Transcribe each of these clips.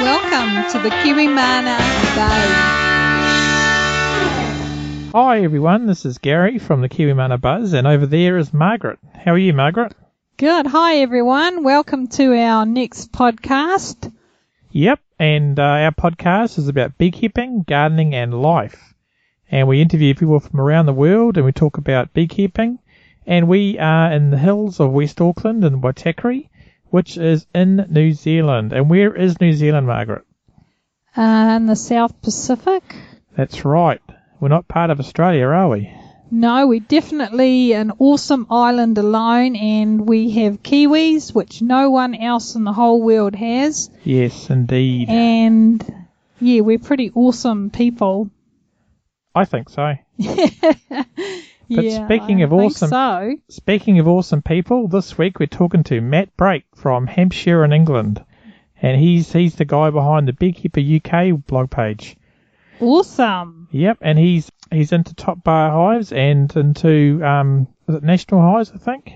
welcome to the kiwimana Buzz. Hi everyone, this is Gary from the kiwimana Buzz, and over there is Margaret. How are you, Margaret? Good. Hi everyone. Welcome to our next podcast. Yep, and our podcast is about beekeeping, gardening and life. And we interview people from around the world and we talk about beekeeping. And we are in the hills of West Auckland in Waitakere, which is in New Zealand. And where is New Zealand, Margaret? In the South Pacific. That's right. We're not part of Australia, are we? No, we're definitely an awesome island alone, and we have kiwis, which no one else in the whole world has. Yes, indeed. And, yeah, we're pretty awesome people. I think so. But Yeah, speaking of awesome people, this week we're talking to Matt Brake from Hampshire in England, and he's the guy behind the Beekeeper UK blog page. Awesome. Yep, and he's into top bar hives and into is it national hives? I think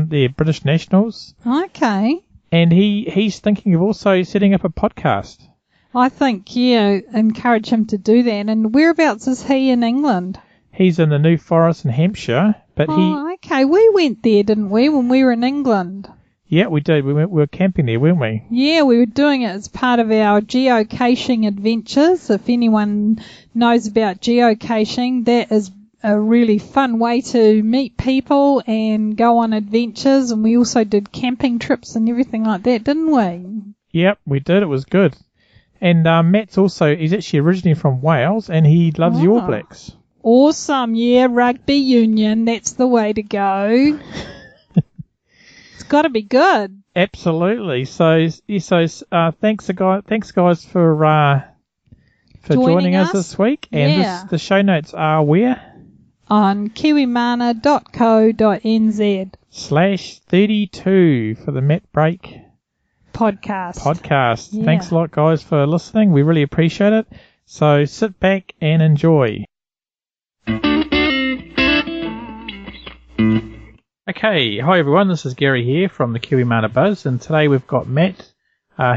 they're British nationals. Okay. And he's thinking of also setting up a podcast. I think, encourage him to do that. And whereabouts is he in England? He's in the New Forest in Hampshire, but okay. We went there, didn't we, when we were in England? Yeah, we did. We were camping there, weren't we? Yeah, we were doing it as part of our geocaching adventures. If anyone knows about geocaching, that is a really fun way to meet people and go on adventures. And we also did camping trips and everything like that, didn't we? Yep, we did. It was good. And Matt's he's actually originally from Wales, and he loves the All Blacks. Awesome, yeah, rugby union, that's the way to go. It's got to be good. Absolutely. So thanks guys for joining us this week. And the show notes are where? On kiwimana.co.nz/32 for the Matt Brake podcast. Yeah. Thanks a lot, guys, for listening. We really appreciate it. So sit back and enjoy. Okay, hi everyone, this is Gary here from the kiwimana Buzz, and today we've got Matt.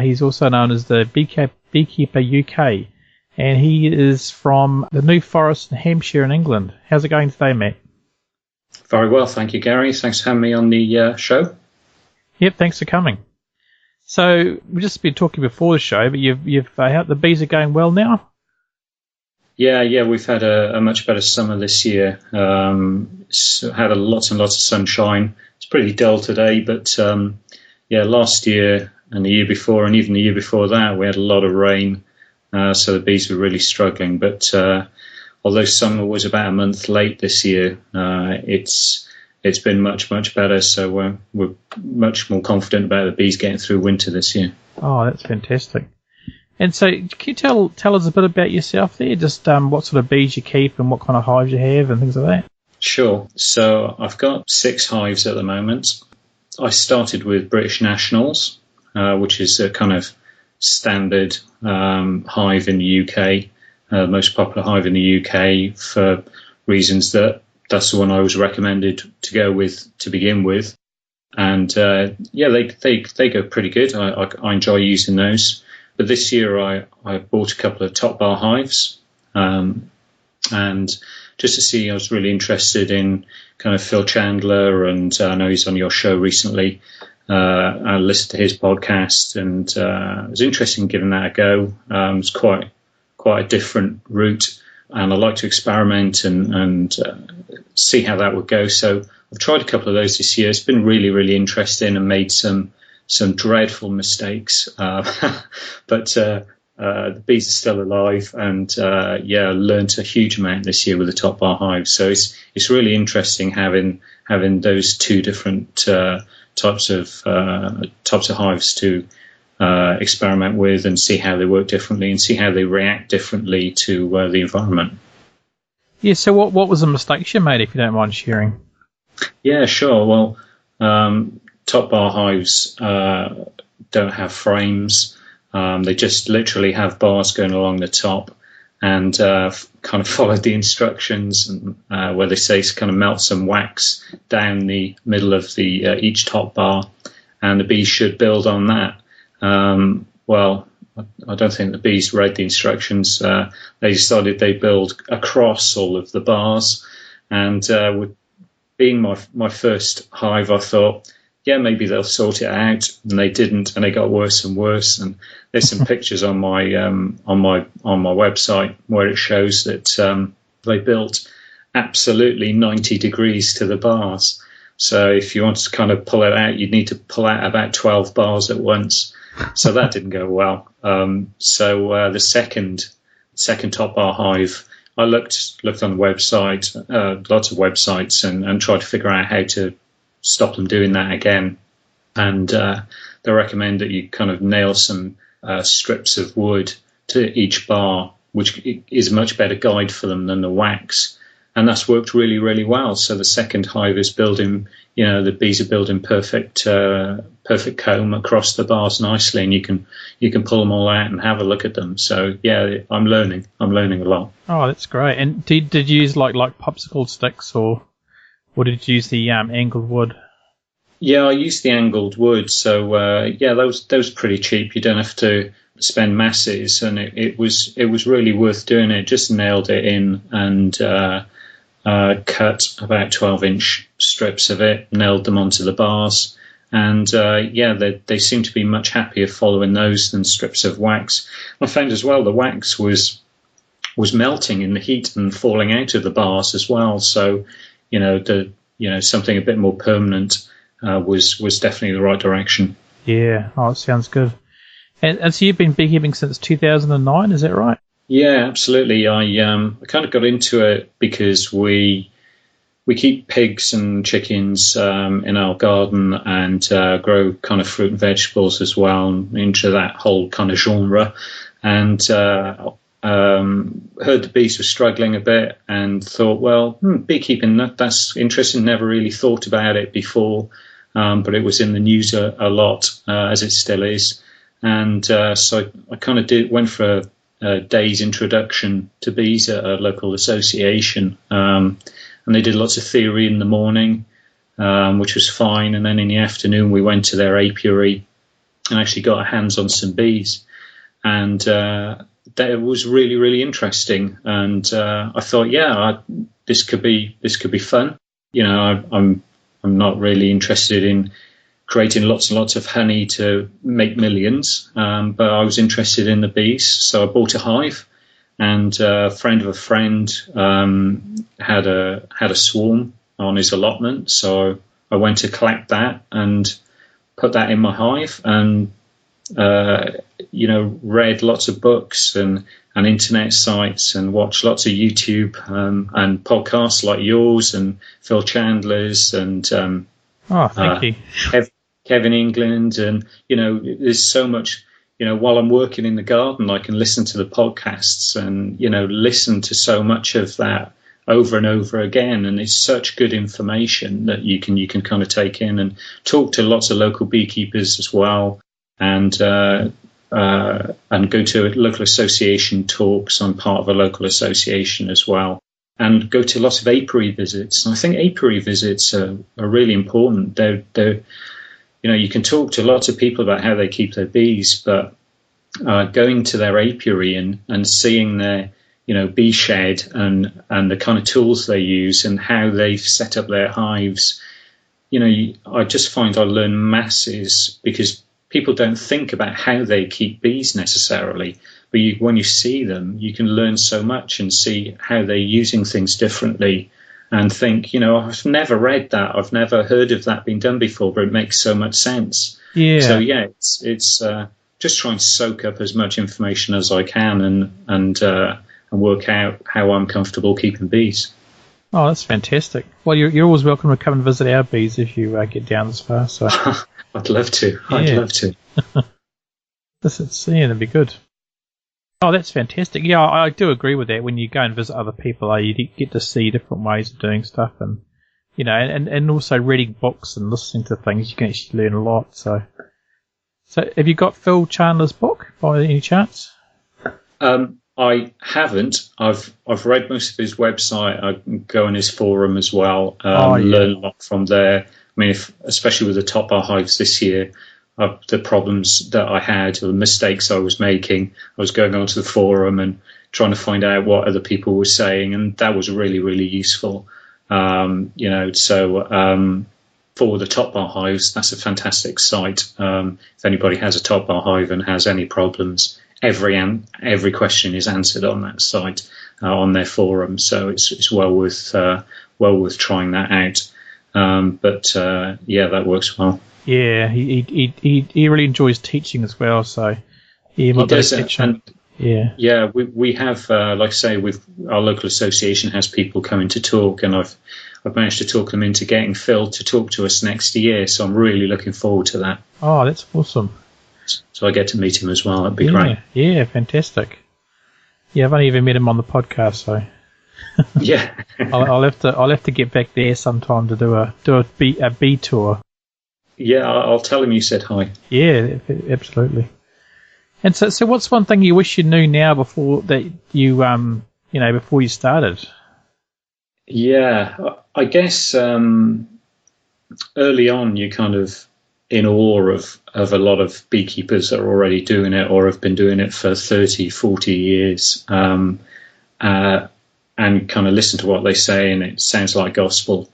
He's also known as the Beekeeper UK, and he is from the New Forest in Hampshire in England. How's it going today, Matt? Very well, thank you, Gary. Thanks for having me on the show. Yep, thanks for coming. So we've just been talking before the show, but the bees are going well now? Yeah, we've had a much better summer this year. Had lots and lots of sunshine. It's pretty dull today, but last year and the year before and even the year before that, we had a lot of rain, so the bees were really struggling. But although summer was about a month late this year, it's been much, much better, so we're much more confident about the bees getting through winter this year. Oh, that's fantastic. And so can you tell us a bit about yourself there, just what sort of bees you keep and what kind of hives you have and things like that? Sure. So I've got 6 hives at the moment. I started with British Nationals, which is a kind of standard hive in the UK, most popular hive in the UK for reasons that's the one I was recommended to go with to begin with. And they go pretty good. I enjoy using those. But this year I bought a couple of top bar hives, and just to see, I was really interested in kind of Phil Chandler, and I know he's on your show recently. I listened to his podcast, and it was interesting in giving that a go. It's quite a different route, and I like to experiment and see how that would go. So I've tried a couple of those this year. It's been really, really interesting and made some dreadful mistakes, but the bees are still alive, and I learned a huge amount this year with the top bar hives. So it's really interesting having those two different types of hives to experiment with and see how they work differently and see how they react differently to the environment. Yeah. So what was the mistakes you made, if you don't mind sharing? Yeah, sure. Well, top bar hives don't have frames. They just literally have bars going along the top, and kind of followed the instructions where they say to kind of melt some wax down the middle of the each top bar, and the bees should build on that. Well, I don't think the bees read the instructions. They decided they build across all of the bars, and with being my first hive, I thought, yeah, maybe they'll sort it out, and they didn't, and they got worse and worse. And there's some pictures on my website where it shows that they built absolutely 90 degrees to the bars. So if you wanted to kind of pull it out, you'd need to pull out about 12 bars at once. So that didn't go well. So the second top bar hive, I looked on the website, lots of websites, and tried to figure out how to stop them doing that again. And they recommend that you kind of nail some strips of wood to each bar, which is a much better guide for them than the wax. And that's worked really, really well. So the second hive is building, the bees are building perfect comb across the bars nicely, and you can pull them all out and have a look at them. So yeah, I'm learning a lot. Oh, that's great. And did you use like popsicle sticks, or did you use the angled wood? Yeah, I used the angled wood. So that was pretty cheap. You don't have to spend masses, and it was really worth doing it. Just nailed it in and cut about 12-inch strips of it, nailed them onto the bars, and they seem to be much happier following those than strips of wax. I found as well the wax was melting in the heat and falling out of the bars as well. So something a bit more permanent was definitely the right direction. Yeah, it sounds good. And so you've been beekeeping since 2009, is that right? Yeah, absolutely. I kind of got into it because we keep pigs and chickens in our garden, and grow kind of fruit and vegetables as well, into that whole kind of genre. And heard the bees were struggling a bit, and thought, well, beekeeping, that's interesting. Never really thought about it before, but it was in the news a lot, as it still is. And so I kind of went for a day's introduction to bees at a local association, and they did lots of theory in the morning, which was fine, and then in the afternoon we went to their apiary and actually got our hands on some bees, and that was really, really interesting. And I thought, this could be fun. I'm not really interested in creating lots and lots of honey to make millions, but I was interested in the bees, so I bought a hive, and a friend of a friend had a swarm on his allotment, so I went to collect that and put that in my hive, and read lots of books and internet sites, and watched lots of YouTube and podcasts like yours and Phil Chandler's, and thank you. Kevin England, and there's so much. While I'm working in the garden, I can listen to the podcasts and listen to so much of that over and over again, and it's such good information that you can kind of take in, and talk to lots of local beekeepers as well, and go to local association talks. I'm part of a local association as well, and go to lots of apiary visits. And I think apiary visits are really important. They're you can talk to lots of people about how they keep their bees, but going to their apiary and seeing their bee shed and the kind of tools they use and how they've set up their hives, I just find I learn masses, because people don't think about how they keep bees necessarily, but when you see them, you can learn so much and see how they're using things differently, and think, I've never read that, I've never heard of that being done before, but it makes so much sense. Yeah. So yeah, it's just try and soak up as much information as I can, and work out how I'm comfortable keeping bees. Oh, that's fantastic. Well, you're always welcome to come and visit our bees if you get down this far. So I'd love to. Yeah. I'd love to. That'd be good. Oh, that's fantastic. Yeah, I do agree with that. When you go and visit other people, you get to see different ways of doing stuff, and and also reading books and listening to things, you can actually learn a lot. So have you got Phil Chandler's book by any chance? I haven't. I've read most of his website. I go on his forum as well. Learn a lot from there. I mean, especially with the top bar hives this year, the problems that I had or the mistakes I was making. I was going onto the forum and trying to find out what other people were saying, and that was really, really useful. For the top bar hives, that's a fantastic site. If anybody has a top bar hive and has any problems, every question is answered on that site, on their forum. So it's well worth trying that out. That works well. Yeah, he really enjoys teaching as well. So he does. We have, like I say, our local association has people coming to talk, and I've managed to talk them into getting Phil to talk to us next year. So I'm really looking forward to that. Oh, that's awesome. So I get to meet him as well. That'd be great. Yeah, fantastic. Yeah, I've only even met him on the podcast, so yeah, I'll have to get back there sometime to do a bee tour. Yeah, I'll tell him you said hi. Yeah, absolutely. And so what's one thing you wish you knew now before that before you started? Yeah, I guess early on you're kind of in awe of a lot of beekeepers that are already doing it or have been doing it for 30, 40 years, and kind of listen to what they say, and it sounds like gospel.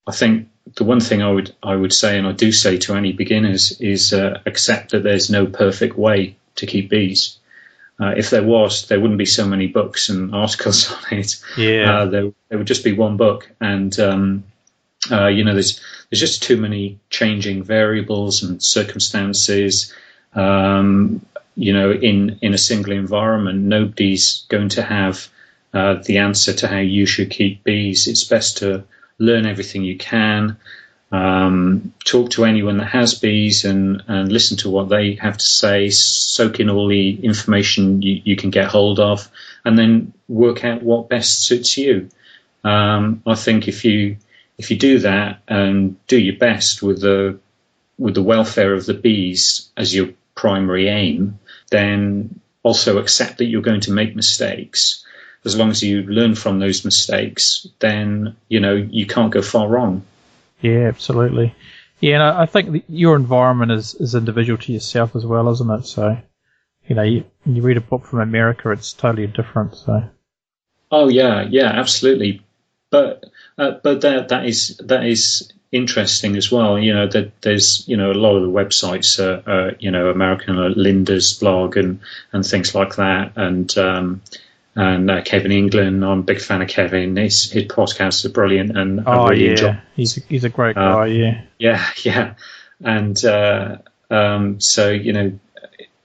I think the one thing I would say, and I do say to any beginners, is accept that there's no perfect way to keep bees. If there was, there wouldn't be so many books and articles on it. Yeah, there would just be one book, and there's just too many changing variables and circumstances. In a single environment, nobody's going to have the answer to how you should keep bees. It's best to learn everything you can. Talk to anyone that has bees and listen to what they have to say, soak in all the information you can get hold of, and then work out what best suits you. I think if you do that and do your best with the welfare of the bees as your primary aim, then also accept that you're going to make mistakes. As long as you learn from those mistakes, then you can't go far wrong. Yeah, absolutely. Yeah, and I think your environment is individual to yourself as well, isn't it? So, you read a book from America, it's totally different. So. Oh yeah, absolutely. But that is interesting as well. That there's a lot of the websites American, Linda's blog and things like that, and Kevin England. I'm a big fan of Kevin. His podcasts are brilliant, and I really enjoy. He's a great guy. Yeah. And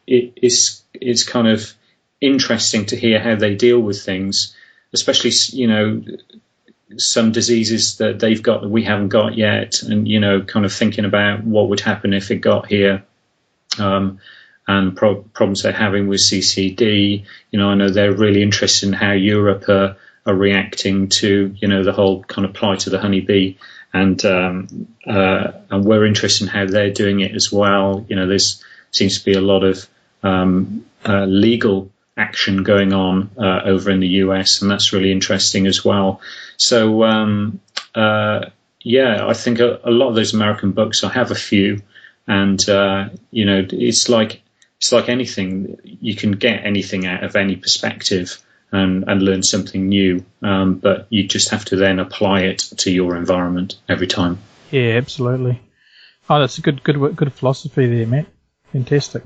it's kind of interesting to hear how they deal with things, especially some diseases that they've got that we haven't got yet, and kind of thinking about what would happen if it got here. And problems they're having with CCD. I know they're really interested in how Europe are reacting to, the whole kind of plight of the honeybee, and we're interested in how they're doing it as well. There seems to be a lot of legal action going on over in the US, and that's really interesting as well. So, I think a lot of those American books, I have a few, and, it's like anything. You can get anything out of any perspective and learn something new, but you just have to then apply it to your environment every time. Yeah, absolutely. Oh, that's a good philosophy there, Matt. Fantastic.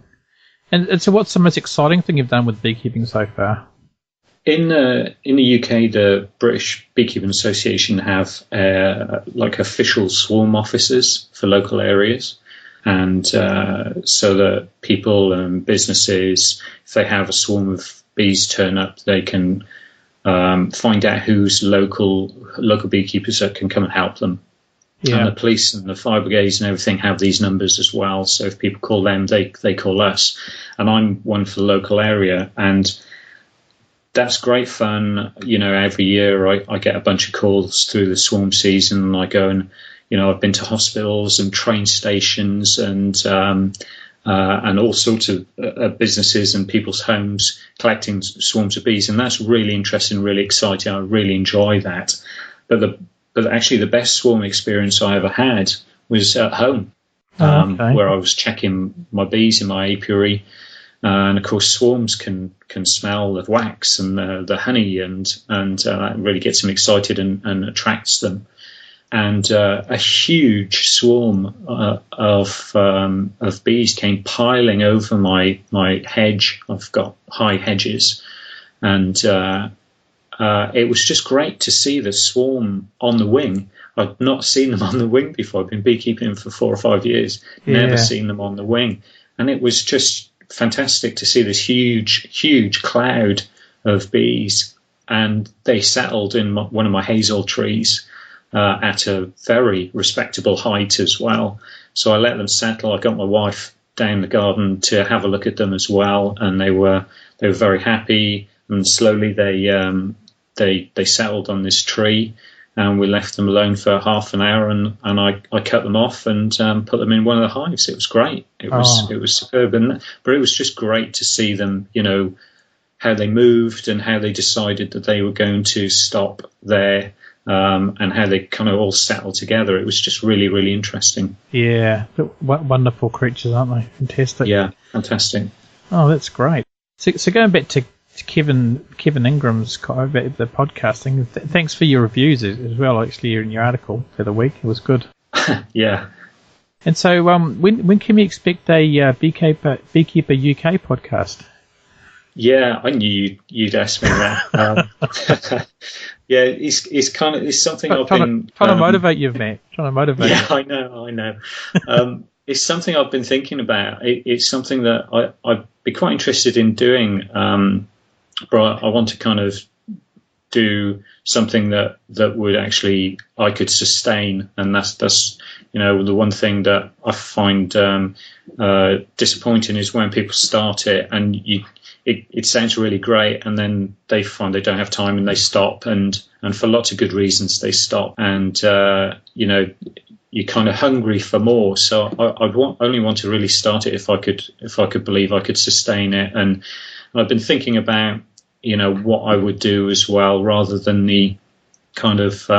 And so what's the most exciting thing you've done with beekeeping so far? In the UK, the British Beekeeping Association have official swarm officers for local areas. And so that people and businesses, if they have a swarm of bees turn up, they can find out who's local beekeepers that can come and help them. Yeah. And the police and the fire brigades and everything have these numbers as well. So if people call them, they call us. And I'm one for the local area. And that's great fun. Every year I get a bunch of calls through the swarm season, and I go and I've been to hospitals and train stations and all sorts of businesses and people's homes collecting swarms of bees, and that's really interesting, really exciting. I really enjoy that. But actually, the best swarm experience I ever had was at home. where I was checking my bees in my apiary. And of course, swarms can smell the wax and the honey, and that really gets them excited and attracts them. And a huge swarm of bees came piling over my hedge. I've got high hedges, and it was just great to see the swarm on the wing. I'd not seen them on the wing before. I've been beekeeping for 4 or 5 years, never seen them on the wing, and it was just fantastic to see this huge cloud of bees, and they settled in one of my hazel trees at a very respectable height as well. So I let them settle. I got my wife down the garden to have a look at them as well, and they were very happy. And slowly they settled on this tree, and we left them alone for half an hour, and I cut them off and put them in one of the hives. It was great. It was superb, but it was just great to see them, how they moved and how they decided that they were going to stop there, and how they kind of all settled together. It was just really, really interesting. Yeah, wonderful creatures, aren't they? Fantastic. Yeah, fantastic. Oh, that's great. So going back to Kevin Ingram's the podcasting. Thanks for your reviews as well. Actually, in your article for the week, it was good. Yeah. And so, when can we expect a Beekeeper UK podcast? Yeah, I knew you'd ask me that. Yeah, it's something I've been trying to motivate you, Matt. Trying to motivate. Yeah, you. I know. It's something I've been thinking about. It's something that I'd be quite interested in doing. But I want to kind of do something that would actually I could sustain, and that's the one thing that I find disappointing is when people start it and it sounds really great, and then they find they don't have time and they stop, and for lots of good reasons they stop, and you're kind of hungry for more. So I'd only want to really start it if I could believe I could sustain it, and I've been thinking about what I would do as well, rather than the kind of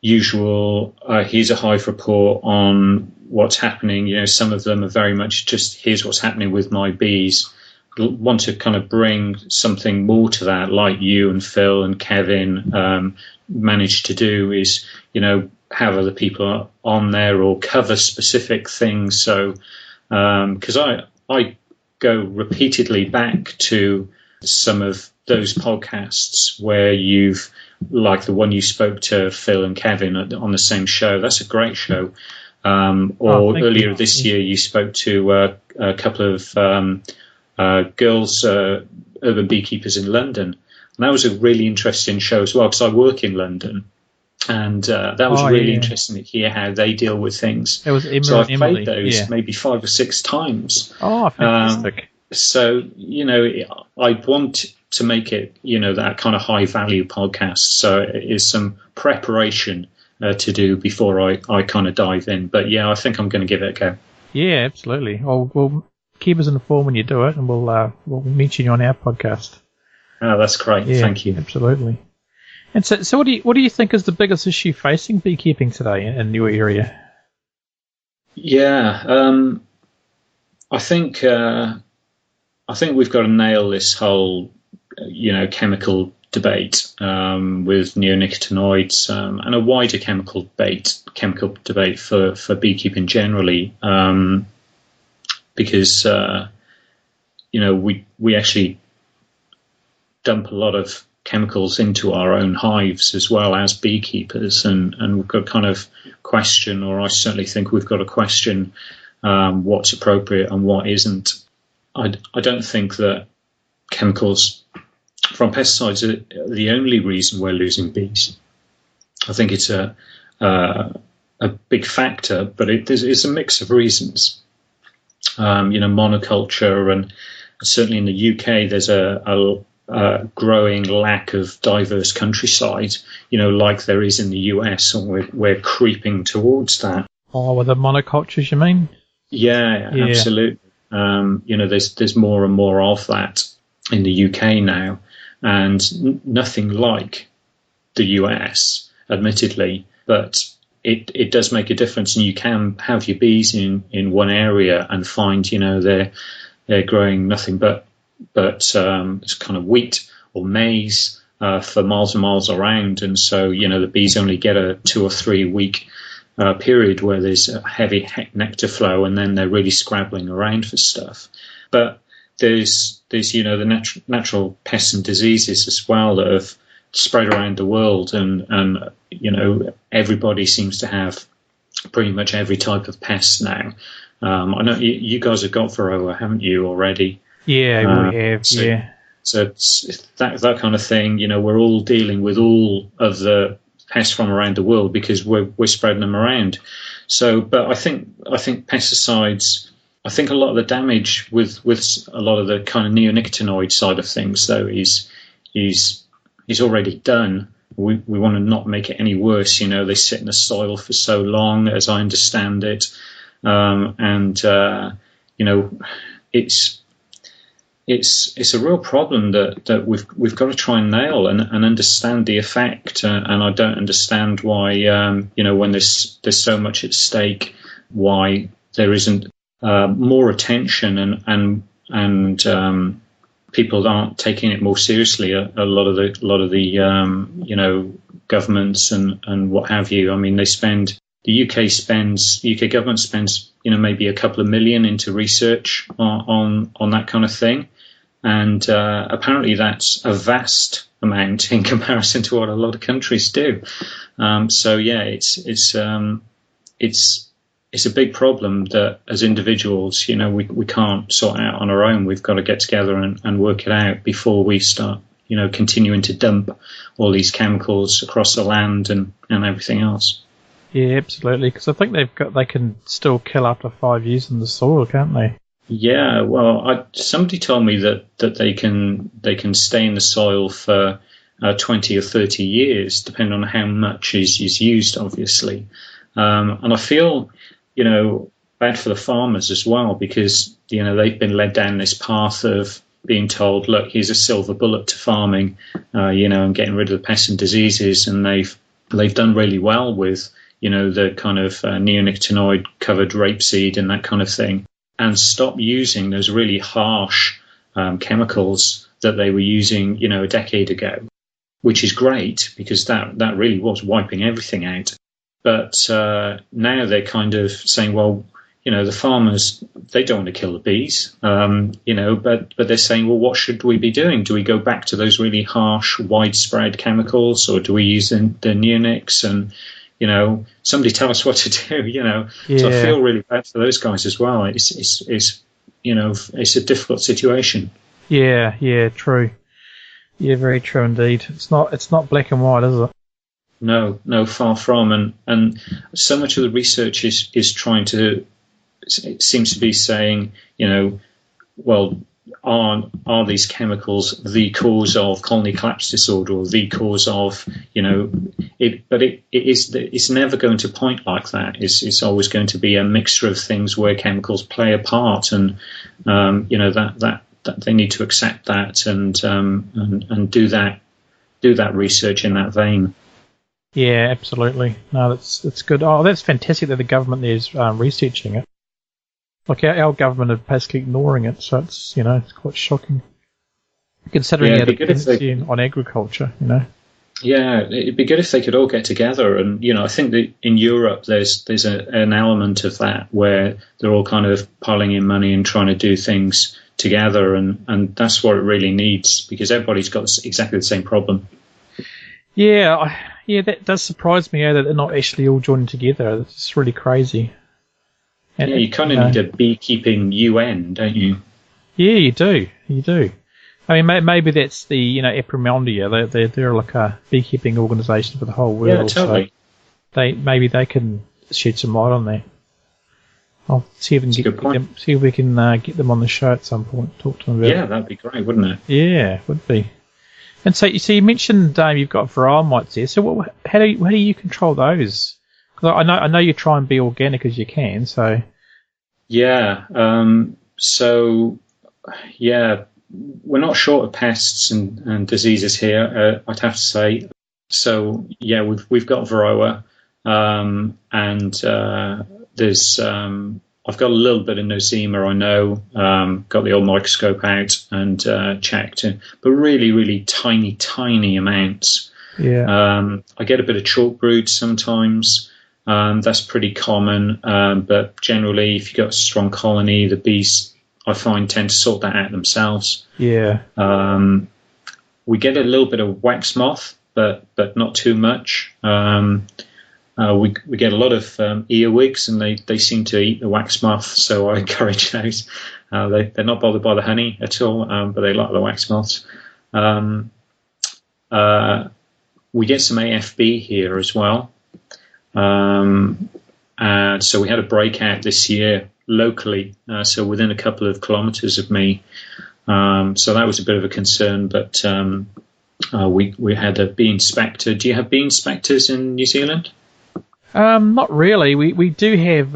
usual here's a hive report on what's happening. Some of them are very much just here's what's happening with my bees. Want to kind of bring something more to that, like you and Phil and Kevin managed to do, is have other people on there or cover specific things. So because I go repeatedly back to some of those podcasts where you've, like the one you spoke to Phil and Kevin on the same show. That's a great show. Or earlier this year you spoke to a couple of girls, urban beekeepers in London. And that was a really interesting show as well, because I work in London. And that was really interesting to hear how they deal with things. It was so I've played those maybe 5 or 6 times. Oh, fantastic. So, I'd want to make it, that kind of high value podcast. So it is some preparation to do before I kind of dive in. But yeah, I think I'm going to give it a go. Yeah, absolutely. We'll keep us informed when you do it, and we'll meet you on our podcast. Oh, that's great. Yeah, thank you. Absolutely. And so what do you think is the biggest issue facing beekeeping today in your area? Yeah, I think we've got to nail this whole, chemical debate with neonicotinoids and a wider chemical debate for beekeeping generally, because we actually dump a lot of chemicals into our own hives as well as beekeepers, and we've got to kind of question, or I certainly think we've got to question what's appropriate and what isn't. I don't think that chemicals from pesticides are the only reason we're losing bees. I think it's a big factor, but it's a mix of reasons. Monoculture, and certainly in the UK there's a growing lack of diverse countryside, like there is in the US, and we're creeping towards that. Oh, with the monocultures, you mean? Yeah. Absolutely. There's more and more of that in the UK now, and nothing like the US, admittedly, but it does make a difference, and you can have your bees in one area and find, they're growing nothing but it's kind of wheat or maize for miles and miles around, and so the bees only get a 2 or 3 week period where there's a heavy nectar flow, and then they're really scrabbling around for stuff. But there's the natural pests and diseases as well that have spread around the world, and everybody seems to have pretty much every type of pest now. I know you guys have got Varroa, haven't you, already? Yeah, we have. So it's that kind of thing. We're all dealing with all of the pests from around the world because we're spreading them around. So, but I think pesticides. I think a lot of the damage with a lot of the kind of neonicotinoid side of things, though, is already done. We want to not make it any worse. They sit in the soil for so long, as I understand it, it's a real problem that we've got to try and nail and understand the effect. And I don't understand why when there's so much at stake, why there isn't more attention and people aren't taking it more seriously. A lot of the governments and what have you. I mean, the UK government spends maybe a couple of million into research on that kind of thing, and apparently that's a vast amount in comparison to what a lot of countries do. So yeah, it's a big problem that as individuals, we can't sort out on our own. We've got to get together and work it out before we start, continuing to dump all these chemicals across the land and everything else. Yeah, absolutely. Because I think they can still kill after 5 years in the soil, can't they? Yeah. Well, somebody told me that they can stay in the soil for 20 or 30 years, depending on how much is used, obviously. And I feel, bad for the farmers as well, because, they've been led down this path of being told, look, here's a silver bullet to farming, and getting rid of the pests and diseases. And they've done really well with, the kind of neonicotinoid covered rapeseed and that kind of thing, and stop using those really harsh chemicals that they were using, a decade ago, which is great because that really was wiping everything out. But now they're kind of saying, well, the farmers, they don't want to kill the bees, but they're saying, well, what should we be doing? Do we go back to those really harsh, widespread chemicals, or do we use the neonics? And, somebody tell us what to do, Yeah. So I feel really bad for those guys as well. It's a difficult situation. Yeah, true. Yeah, very true indeed. It's not black and white, is it? No, far from. And so much of the research is trying to, it seems to be saying, well, are these chemicals the cause of colony collapse disorder, or the cause of, it? But it's never going to point like that. It's always going to be a mixture of things where chemicals play a part, and that they need to accept that and do that research in that vein. Yeah, absolutely. No, that's good. Oh, that's fantastic that the government there is researching it. Like our government are basically ignoring it, so it's it's quite shocking, considering our dependency on agriculture. Yeah, it'd be good if they could all get together, and I think that in Europe there's an element of that where they're all kind of piling in money and trying to do things together, and that's what it really needs, because everybody's got exactly the same problem. Yeah, that does surprise me that they're not actually all joining together. It's really crazy. And, yeah, you kind of need a beekeeping UN, don't you? Yeah, you do. I mean, maybe that's the Epimondia. They're like a beekeeping organisation for the whole world. Yeah, totally. So maybe they can shed some light on that. I'll see if we can get them on the show at some point. Talk to them about it. Yeah, that'd be great, wouldn't it? Yeah, it would be. And so you mentioned you've got varroa mites there. So how do you control those? Because I know you try and be organic as you can. So yeah, we're not short of pests and diseases here. I'd have to say. So yeah, we've got varroa. and there's I've got a little bit of nosema, I know. Got the old microscope out and checked, but really, really tiny amounts. Yeah. I get a bit of chalk brood sometimes. That's pretty common, but generally, if you've got a strong colony, the bees, I find, tend to sort that out themselves. Yeah. We get a little bit of wax moth, but not too much. We get a lot of earwigs, and they seem to eat the wax moth, so I encourage those. They're not bothered by the honey at all, but they like the wax moths. We get some AFB here as well. And so we had a breakout this year locally, so within a couple of kilometres of me. So that was a bit of a concern, but we had a bee inspector. Do you have bee inspectors in New Zealand? Not really. We do have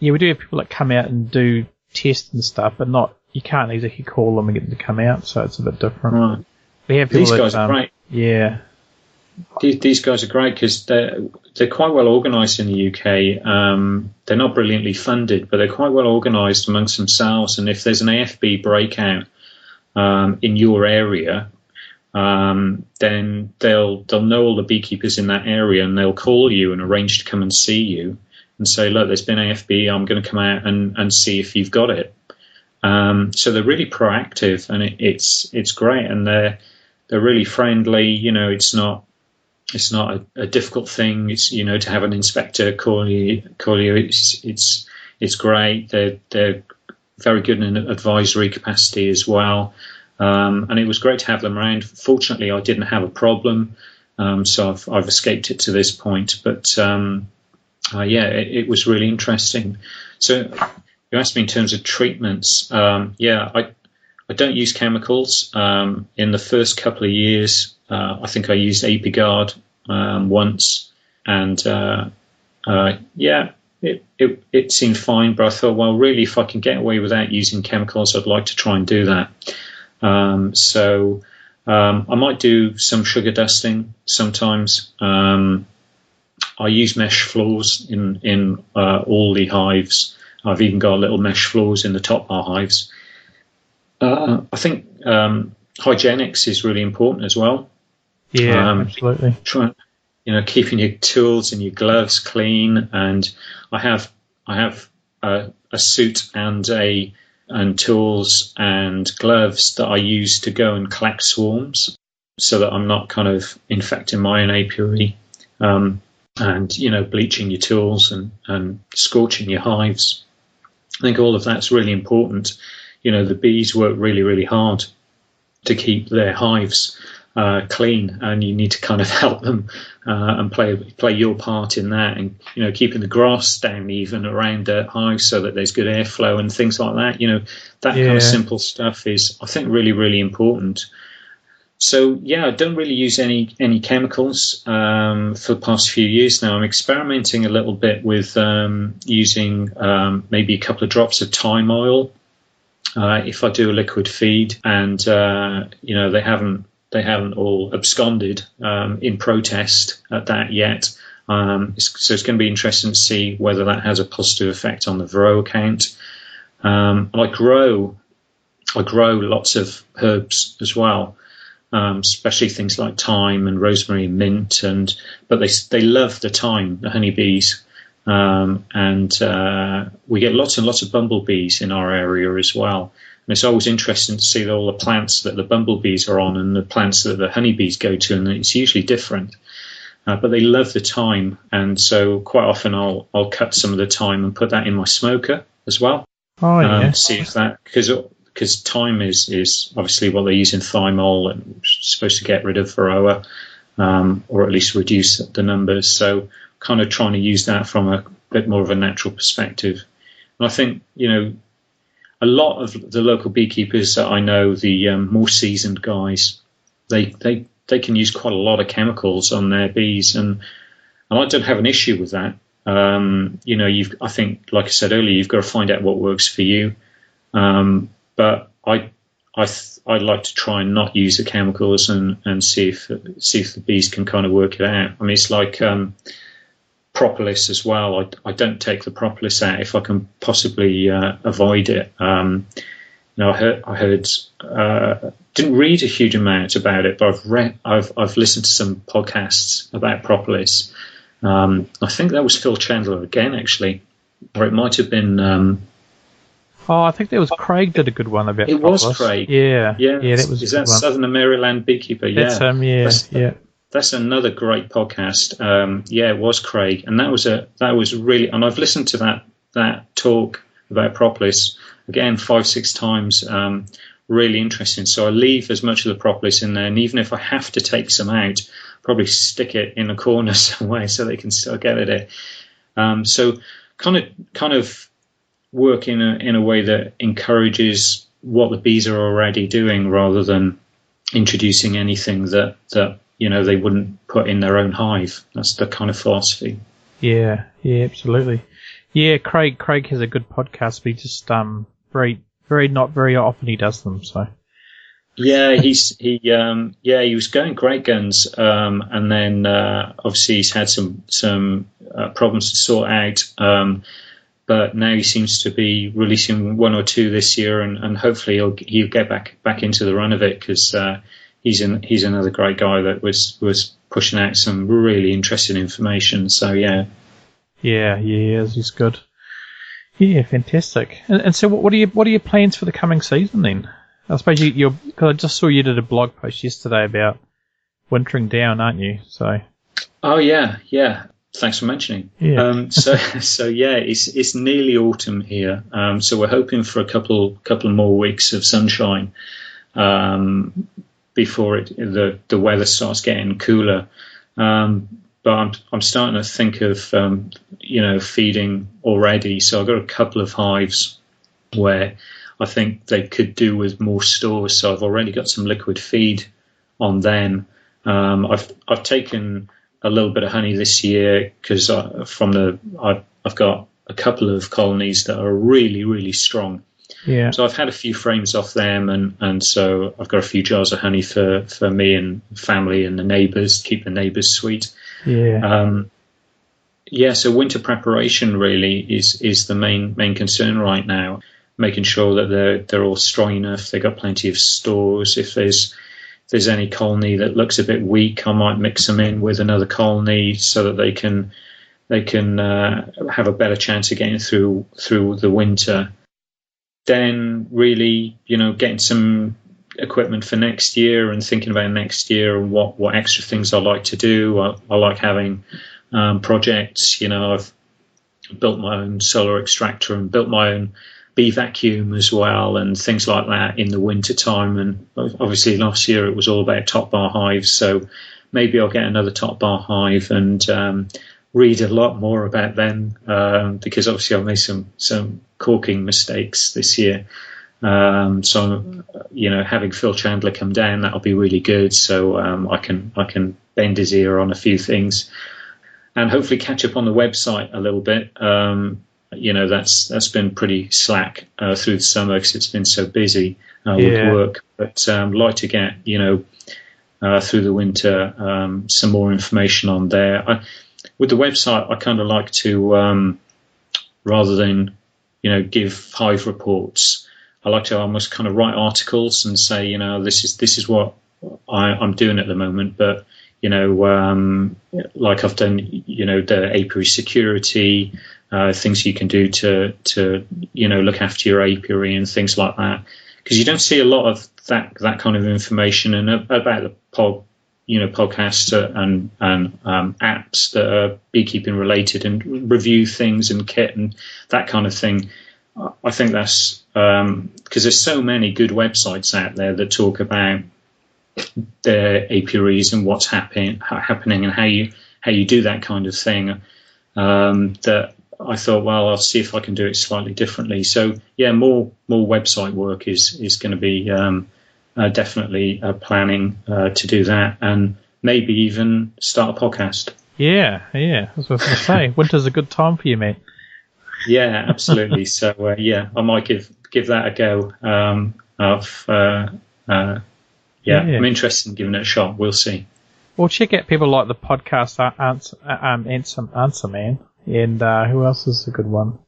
we do have people that come out and do tests and stuff, but not, you can't exactly call them and get them to come out, so it's a bit different. Right. We have people These guys are great. Yeah. These guys are great because they're quite well organised in the UK. They're not brilliantly funded, but they're quite well organised amongst themselves. And if there's an AFB breakout in your area, then they'll know all the beekeepers in that area, and they'll call you and arrange to come and see you and say, look, there's been AFB. I'm going to come out and see if you've got it. So they're really proactive, and it's great, and they're really friendly. You know, it's not a difficult thing. It's, you know, to have an inspector call you. It's great. They're very good in an advisory capacity as well. And it was great to have them around. Fortunately, I didn't have a problem, so I've escaped it to this point. But it was really interesting. So you asked me in terms of treatments. I don't use chemicals. In the first couple of years, I think I used Apiguard once, and it seemed fine. But I thought, well, really, if I can get away without using chemicals, I'd like to try and do that. So I might do some sugar dusting sometimes. I use mesh floors in all the hives. I've even got little mesh floors in the top bar hives. I think hygienics is really important as well. Yeah, absolutely. Keeping your tools and your gloves clean. And I have a suit and tools and gloves that I use to go and collect swarms, so that I'm not kind of infecting my own apiary. And bleaching your tools and scorching your hives. I think all of that's really important. The bees work really, really hard to keep their hives clean, and you need to kind of help them and play your part in that, and keeping the grass down even around the hives so that there's good airflow and things like that. That kind of simple stuff is, I think, really, really important. So I don't really use any chemicals for the past few years now. I'm experimenting a little bit with using maybe a couple of drops of thyme oil if I do a liquid feed, and they haven't all absconded in protest at that yet. So it's going to be interesting to see whether that has a positive effect on the varroa count. I grow lots of herbs as well. Especially things like thyme and rosemary and mint, but they love the thyme, the honeybees, and we get lots and lots of bumblebees in our area as well. And it's always interesting to see all the plants that the bumblebees are on and the plants that the honeybees go to, and it's usually different. But they love the thyme, and so quite often I'll cut some of the thyme and put that in my smoker as well. Oh yeah. See if that, because thyme is obviously what they use in thymol, and it's supposed to get rid of varroa, or at least reduce the numbers. So kind of trying to use that from a bit more of a natural perspective. And I think, a lot of the local beekeepers that I know, the more seasoned guys, they can use quite a lot of chemicals on their bees, and I don't have an issue with that. I think, like I said earlier, you've got to find out what works for you. But I like to try and not use the chemicals and see if the bees can kind of work it out. I mean, it's like propolis as well. I don't take the propolis out if I can possibly avoid it. I heard didn't read a huge amount about it, but I've listened to some podcasts about propolis. I think that was Phil Chandler again, actually, or it might have been. I think that was Craig did a good one about propolis. It was Craig. Yeah. That was. Is that Southern Maryland Beekeeper? Yeah, that's him. Yeah, That's another great podcast. It was Craig, and that was really. And I've listened to that talk about propolis again 5-6 times. Really interesting. So I leave as much of the propolis in there, and even if I have to take some out, probably stick it in a corner somewhere so they can still get at it. So kind of work in a way that encourages what the bees are already doing, rather than introducing anything that they wouldn't put in their own hive. That's the kind of philosophy. Yeah, absolutely. Yeah, Craig has a good podcast, but he just not very often he does them. So yeah, he was going great guns, and then obviously he's had some problems to sort out. But now he seems to be releasing 1 or 2 this year, and hopefully he'll get back into the run of it, because he's another great guy that was pushing out some really interesting information. So yeah, he is. He's good. Yeah, fantastic. And so, what are your plans for the coming season then? I suppose because I just saw you did a blog post yesterday about wintering down, aren't you? So. Oh yeah. Thanks for mentioning. Yeah. So yeah, it's nearly autumn here. So we're hoping for a couple more weeks of sunshine before the weather starts getting cooler. But I'm starting to think of feeding already. So I've got a couple of hives where I think they could do with more stores. So I've already got some liquid feed on them. I've taken a little bit of honey this year because I've got a couple of colonies that are really, really strong. Yeah. So I've had a few frames off them, and so I've got a few jars of honey for me and family and the neighbours, keep the neighbours sweet. Yeah. So winter preparation really is the main concern right now, making sure that they're all strong enough. They've got plenty of stores. If there's any colony that looks a bit weak, I might mix them in with another colony so that they can have a better chance of getting through the winter. Then really, getting some equipment for next year and thinking about next year and what extra things I like to do. I like having projects. I've built my own solar extractor and built my own bee vacuum as well, and things like that in the winter time. And obviously last year it was all about top bar hives, so maybe I'll get another top bar hive and read a lot more about them, because obviously I've made some corking mistakes this year. So having Phil Chandler come down, that'll be really good. So I can bend his ear on a few things, and hopefully catch up on the website a little bit. That's been pretty slack through the summer because it's been so busy with work. But like to get through the winter some more information on there. With the website, I kind of like to rather than give hive reports, I like to almost kind of write articles and say this is what I'm doing at the moment, but like I've done the apiary security. Things you can do to look after your apiary and things like that, because you don't see a lot of that kind of information. And about the podcasts and apps that are beekeeping related and review things and kit and that kind of thing. I think that's because there's so many good websites out there that talk about their apiaries and what's happening and how you do that kind of thing. That I thought, well, I'll see if I can do it slightly differently. So yeah, more website work is going to be definitely planning to do that, and maybe even start a podcast. Yeah, that's what I was going to say. Winter's a good time for you, mate. Yeah, absolutely. So I might give that a go. I'm interested in giving it a shot. We'll see. Well, check out people like the podcast Answer Man, and who else is a good one?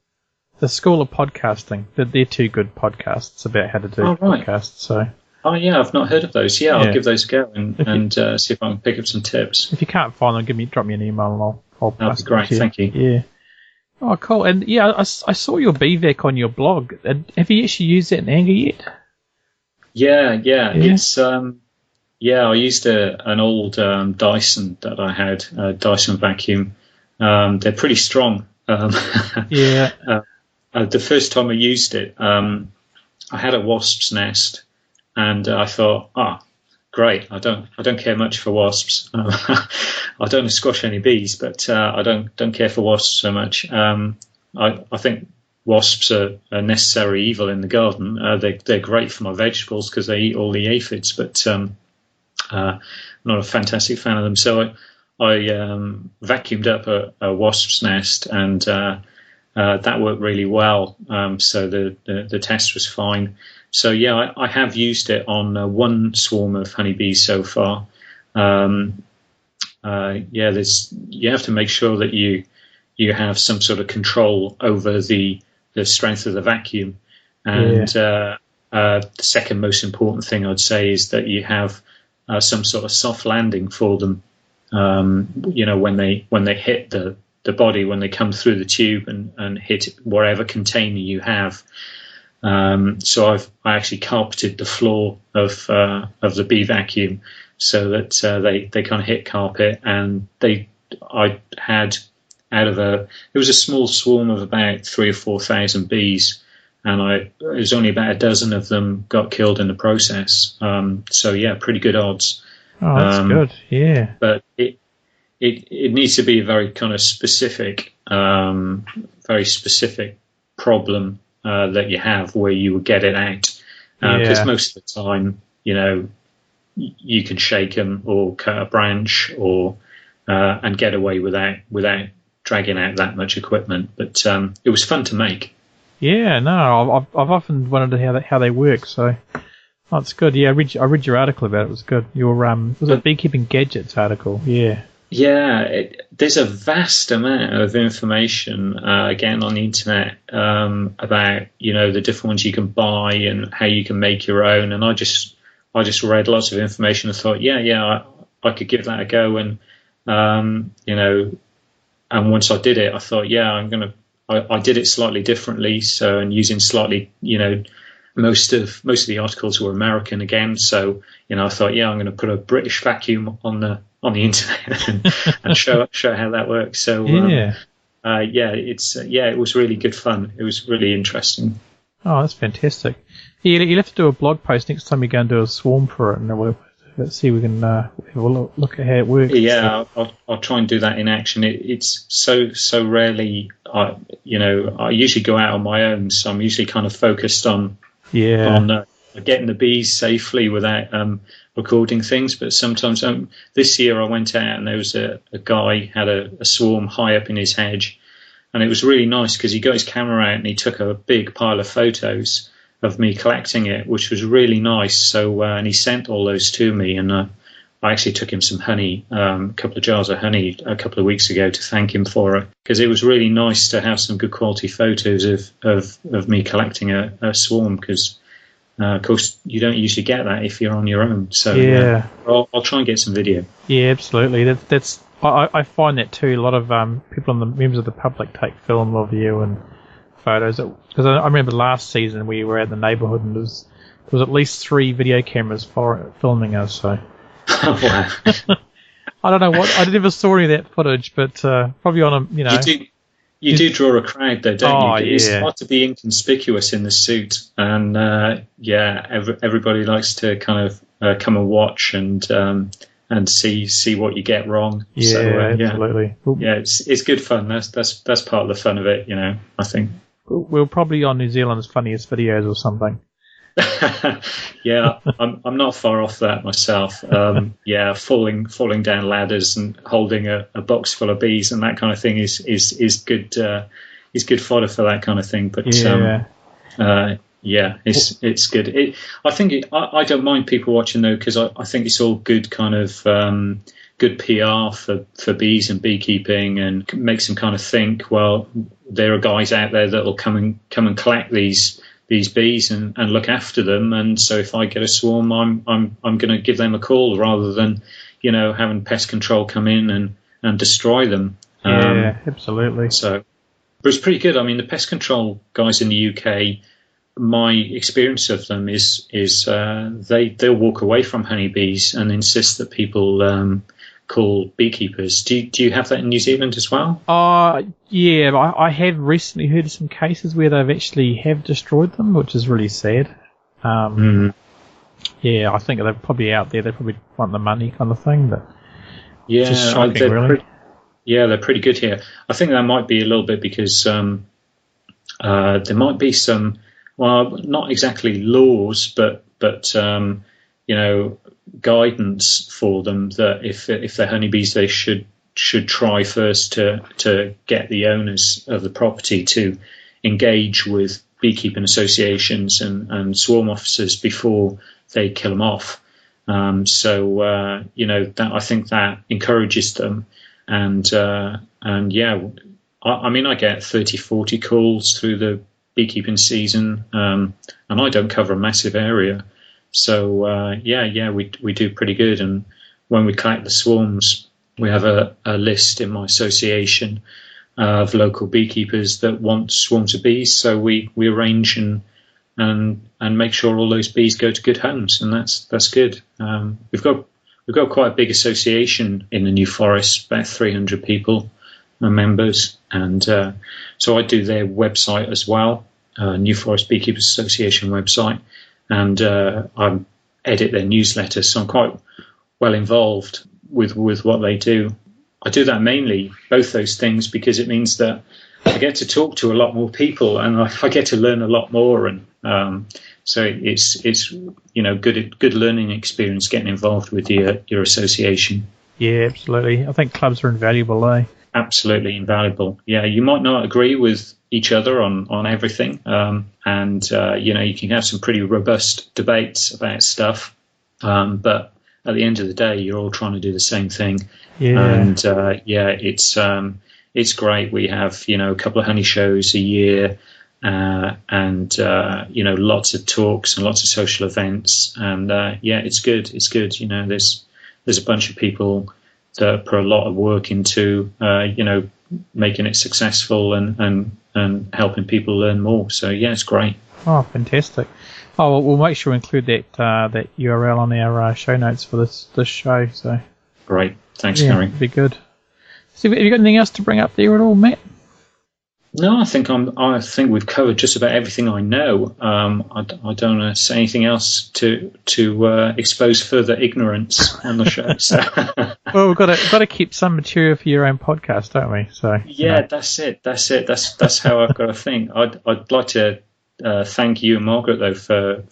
The School of Podcasting. They're two good podcasts about how to do podcasts. So. Oh yeah, I've not heard of those. Yeah, I'll give those a go and see if I can pick up some tips. If you can't find them, drop me an email and I'll That'd be great. Thank you. Yeah. Oh, cool. And yeah, I saw your BVAC on your blog. Have you actually used that in anger yet? Yeah. It's I used an old Dyson that I had, a Dyson vacuum. They're pretty strong. Yeah. The first time I used it, I had a wasp's nest, and I thought, great. I don't care much for wasps. I don't squash any bees, but I don't care for wasps so much. I think wasps are a necessary evil in the garden. They're great for my vegetables because they eat all the aphids, but I'm not a fantastic fan of them. So I vacuumed up a wasp's nest, and that worked really well. So the test was fine. So yeah, I have used it on one swarm of honeybees so far. You have to make sure that you have some sort of control over the strength of the vacuum, and the second most important thing I'd say is that you have some sort of soft landing for them. When they hit the body, when they come through the tube and hit whatever container you have. So I actually carpeted the floor of the bee vacuum so that they kind of hit carpet, and I had it was a small swarm of about 3,000 or 4,000 bees, and it was only about a dozen of them got killed in the process. So yeah, pretty good odds. Oh, that's good. Yeah, but it needs to be a very kind of specific, very specific problem that you have where you would get it out, because most of the time, you can shake them or cut a branch or and get away without dragging out that much equipment. But it was fun to make. Yeah, no, I've often wondered how they work. So that's good. Yeah, I read your article about it. It was good. Your was it Beekeeping Gadgets article? Yeah. Yeah, there's a vast amount of information again on the internet about the different ones you can buy and how you can make your own. And I just read lots of information and thought, I could give that a go. And and once I did it, I thought, I did it slightly differently. So, and using slightly, most of the articles were American again. So, I thought, I'm going to put a British vacuum on the internet and show how that works. So, it was really good fun. It was really interesting. Oh, that's fantastic. Yeah, you'll have to do a blog post next time you go and do a swarm for it, and let's see if we can have a look at how it works. Yeah, I'll try and do that in action. It's so rarely. I usually go out on my own, so I'm usually kind of focused on getting the bees safely without recording things. But sometimes, this year I went out and there was a guy had a swarm high up in his hedge, and it was really nice because he got his camera out and he took a big pile of photos of me collecting it, which was really nice. So and he sent all those to me, and I actually took him some honey, a couple of jars of honey a couple of weeks ago to thank him for it, because it was really nice to have some good quality photos of me collecting a swarm, because of course you don't usually get that if you're on your own. So I'll try and get some video. Yeah, absolutely. I find that too. A lot of members of the public take film of you and photos, because I remember last season we were at the neighbourhood and there was at least 3 video cameras filming us. So wow. I don't know what, I never saw any of that footage, but probably on a You do draw a crowd though, don't you? It's Yeah. hard to be inconspicuous in the suit, and everybody likes to kind of come and watch and see what you get wrong. Yeah, So, absolutely. Yeah, it's good fun. That's part of the fun of it, I think. We're probably on New Zealand's funniest videos or something. Yeah, I'm not far off that myself. Falling down ladders and holding a box full of bees and that kind of thing is good. Is good fodder for that kind of thing. But it's good. I think I don't mind people watching though, because I think it's all good kind of good PR for bees and beekeeping, and makes them kind of think, well, there are guys out there that will come and collect these bees and look after them. And so if I get a swarm, I'm going to give them a call rather than, having pest control come in and destroy them. Yeah, absolutely. So, but it's pretty good. I mean, the pest control guys in the UK, my experience of them is they'll walk away from honeybees and insist that people call beekeepers. Do you have that in New Zealand as well? Yeah, I have recently heard of some cases where they've actually have destroyed them, which is really sad. Yeah, I think they're probably out there. They probably want the money kind of thing, but yeah, just shocking, really. They're pretty good here. I think that might be a little bit because there might be some, well, not exactly laws, but guidance for them that if they're honeybees, they should try first to get the owners of the property to engage with beekeeping associations and swarm officers before they kill them off. That I think that encourages them, and yeah, I mean, I get 30-40 calls through the beekeeping season, and I don't cover a massive area. So, we do pretty good. And when we collect the swarms, we have a list in my association of local beekeepers that want swarms of bees. So we arrange and make sure all those bees go to good homes, and that's good. We've got quite a big association in the New Forest, about 300 people are members, and so I do their website as well, New Forest Beekeepers Association website. And I edit their newsletter, so I'm quite well involved with what they do. I do that mainly, both those things, because it means that I get to talk to a lot more people, and I get to learn a lot more. And so it's good learning experience getting involved with your association. Yeah, absolutely. I think clubs are invaluable, eh? Absolutely invaluable. Yeah, you might not agree with each other on everything, and you can have some pretty robust debates about stuff, but at the end of the day, you're all trying to do the same thing. Yeah. And it's great. We have a couple of honey shows a year, and lots of talks and lots of social events, and it's good. It's good. There's a bunch of people that put a lot of work into making it successful and helping people learn more. So yeah, it's great. Oh, fantastic. Oh, well, we'll make sure we include that URL on our show notes for this show. So great. Thanks, Gary. Be good. So, have you got anything else to bring up there at all, Matt? No, I think we've covered just about everything I know. I don't want to say anything else to expose further ignorance on the show. So. Well, we've got to keep some material for your own podcast, don't we? So yeah, that's it. That's how I've got to think. I'd like to thank you and Margaret though for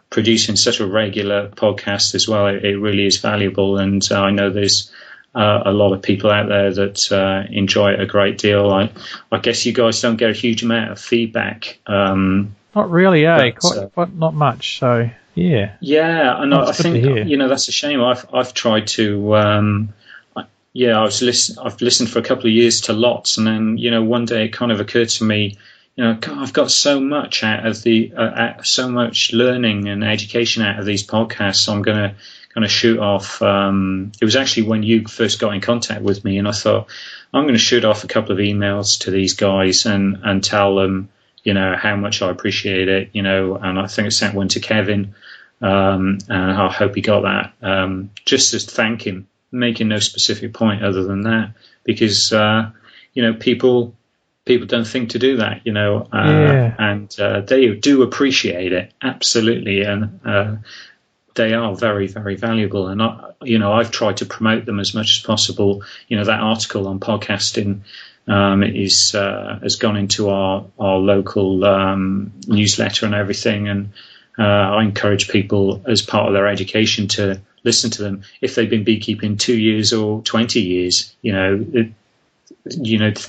producing such a regular podcast as well. It really is valuable, and I know there's a lot of people out there that enjoy it a great deal. I guess you guys don't get a huge amount of feedback. Not really, eh? Quite not much. So yeah. Yeah, and I think that's a shame. I've tried to. I've listened for a couple of years to lots, and then one day it kind of occurred to me. God, I've got so much out of so much learning and education out of these podcasts. So I'm going to kind of shoot off. It was actually when you first got in contact with me, and I thought I'm going to shoot off a couple of emails to these guys and tell them, how much I appreciate it, and I think I sent one to Kevin, and I hope he got that, just to thank him, making no specific point other than that, because, people don't think to do that, and they do appreciate it, absolutely, and they are very, very valuable. And I've tried to promote them as much as possible. That article on podcasting has gone into our local newsletter and everything, and I encourage people as part of their education to listen to them if they've been beekeeping 2 years or 20 years.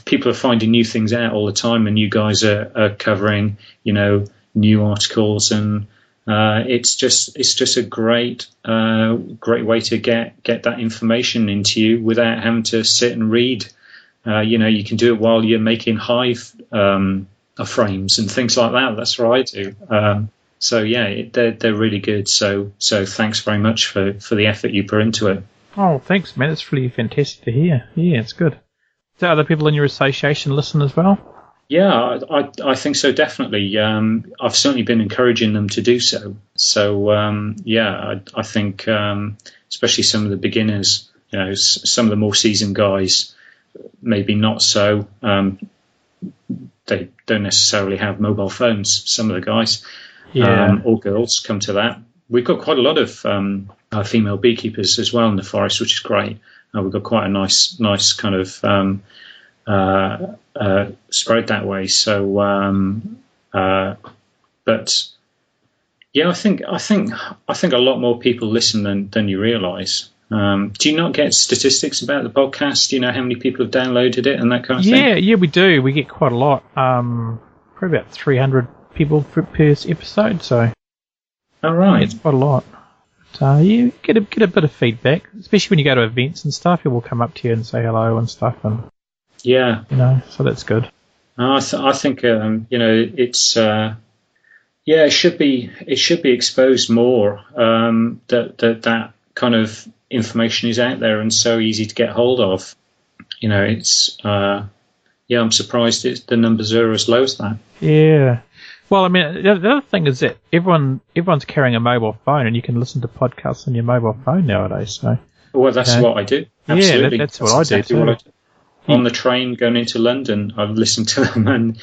People are finding new things out all the time, and you guys are covering, new articles and It's just a great way to get that information into you without having to sit and read. You can do it while you're making hive frames and things like that. That's what I do. So yeah, they're really good. So thanks very much for the effort you put into it. Oh, thanks, man. It's really fantastic to hear. Yeah, it's good. Do other people in your association listen as well? Yeah, I think so, definitely. I've certainly been encouraging them to do so. So I think especially some of the beginners, some of the more seasoned guys, maybe not so. They don't necessarily have mobile phones. Some of the guys, or girls, come to that. We've got quite a lot of female beekeepers as well in the forest, which is great. We've got quite a nice kind of spread that way. So, but yeah, I think a lot more people listen than you realise. Do you not get statistics about the podcast? Do you know how many people have downloaded it and that kind of thing? Yeah, we do. We get quite a lot. Probably about 300 people per episode. So, all right, it's quite a lot. But, you get a bit of feedback, especially when you go to events and stuff. People will come up to you and say hello and stuff, and yeah, so that's good. I think it's it should be exposed more. That kind of information is out there and so easy to get hold of. It's I'm surprised the numbers are as low as that. Yeah. Well, I mean, the other thing is that everyone's carrying a mobile phone, and you can listen to podcasts on your mobile phone nowadays. So, well, that's what I do. Absolutely. Yeah, that's what I do too. What I do. On the train going into London, I've listened to them, and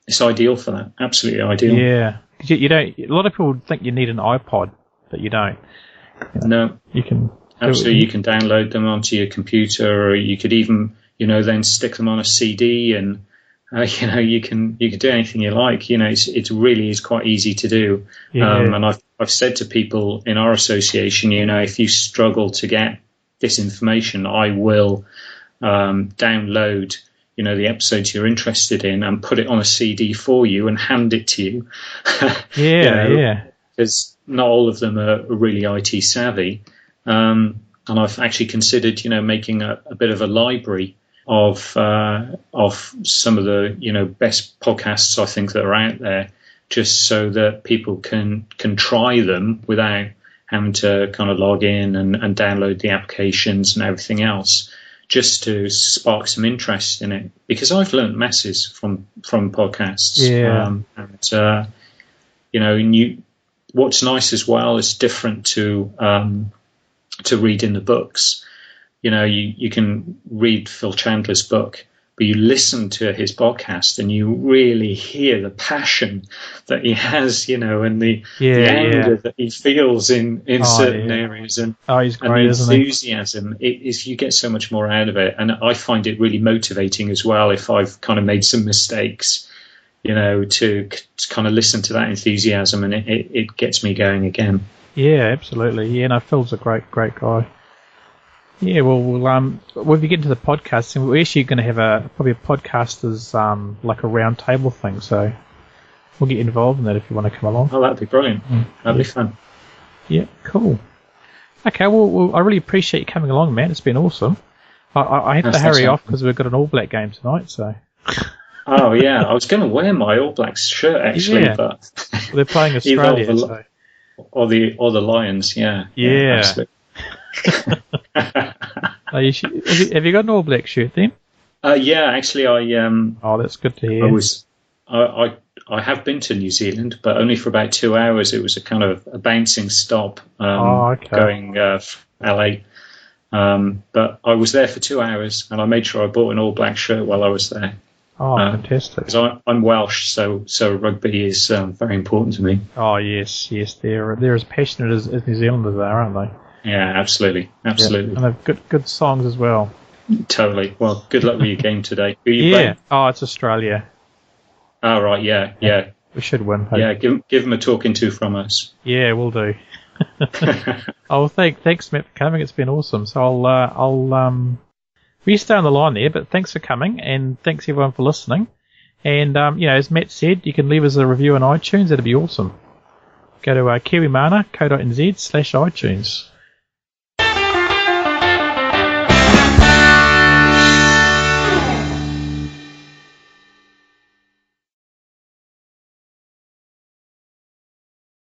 it's ideal for that. Absolutely ideal. Yeah, you don't. A lot of people think you need an iPod, but you don't. No, you can absolutely. You can download them onto your computer, or you could even then stick them on a CD and. You can do anything you like. It really is quite easy to do. Yeah. And I've said to people in our association, if you struggle to get this information, I will download, the episodes you're interested in and put it on a CD for you and hand it to you. Yeah. Because not all of them are really IT savvy. And I've actually considered, making a bit of a library of some of the best podcasts I think that are out there, just so that people can try them without having to kind of log in and download the applications and everything else, just to spark some interest in it. Because I've learnt masses from podcasts. Yeah. What's nice as well is different to reading the books. You can read Phil Chandler's book, but you listen to his podcast and you really hear the passion that he has, and the anger that he feels in certain areas, and he's great, and the isn't enthusiasm. You get so much more out of it, and I find it really motivating as well if I've kind of made some mistakes, to kind of listen to that enthusiasm, and it gets me going again. Yeah, absolutely. Yeah, no, Phil's a great guy. Yeah, well, if you get into the podcasting, we're actually going to have probably a podcasters like a round table thing, so we'll get involved in that if you want to come along. Oh, that'd be brilliant. That'd be fun. Yeah, cool. Okay, well, I really appreciate you coming along, man. It's been awesome. I have to hurry off because we've got an All Black game tonight, so. Oh yeah, I was going to wear my All Blacks shirt actually, but they're playing Australia, or the Lions, yeah. Yeah. Absolutely. Have you got an All Black shirt then? Yeah, actually, Oh, that's good to hear. I have been to New Zealand, but only for about 2 hours. It was a kind of a bouncing stop going LA. But I was there for 2 hours, and I made sure I bought an All Black shirt while I was there. Oh, fantastic! Because I'm Welsh, so rugby is very important to me. Oh yes, they're as passionate as New Zealanders are, aren't they? Yeah, absolutely. Yeah. And they've good songs as well. Totally. Well, good luck with your game today. Who are you playing? Oh, it's Australia. Oh, right, yeah. We should win. Hope. Yeah, give them a talking to from us. Yeah, we'll do. Thanks, Matt, for coming. It's been awesome. So I'll we stay on the line there, but thanks for coming, and thanks everyone for listening. And as Matt said, you can leave us a review on iTunes. That'd be awesome. go to kiwimana.co.nz/iTunes.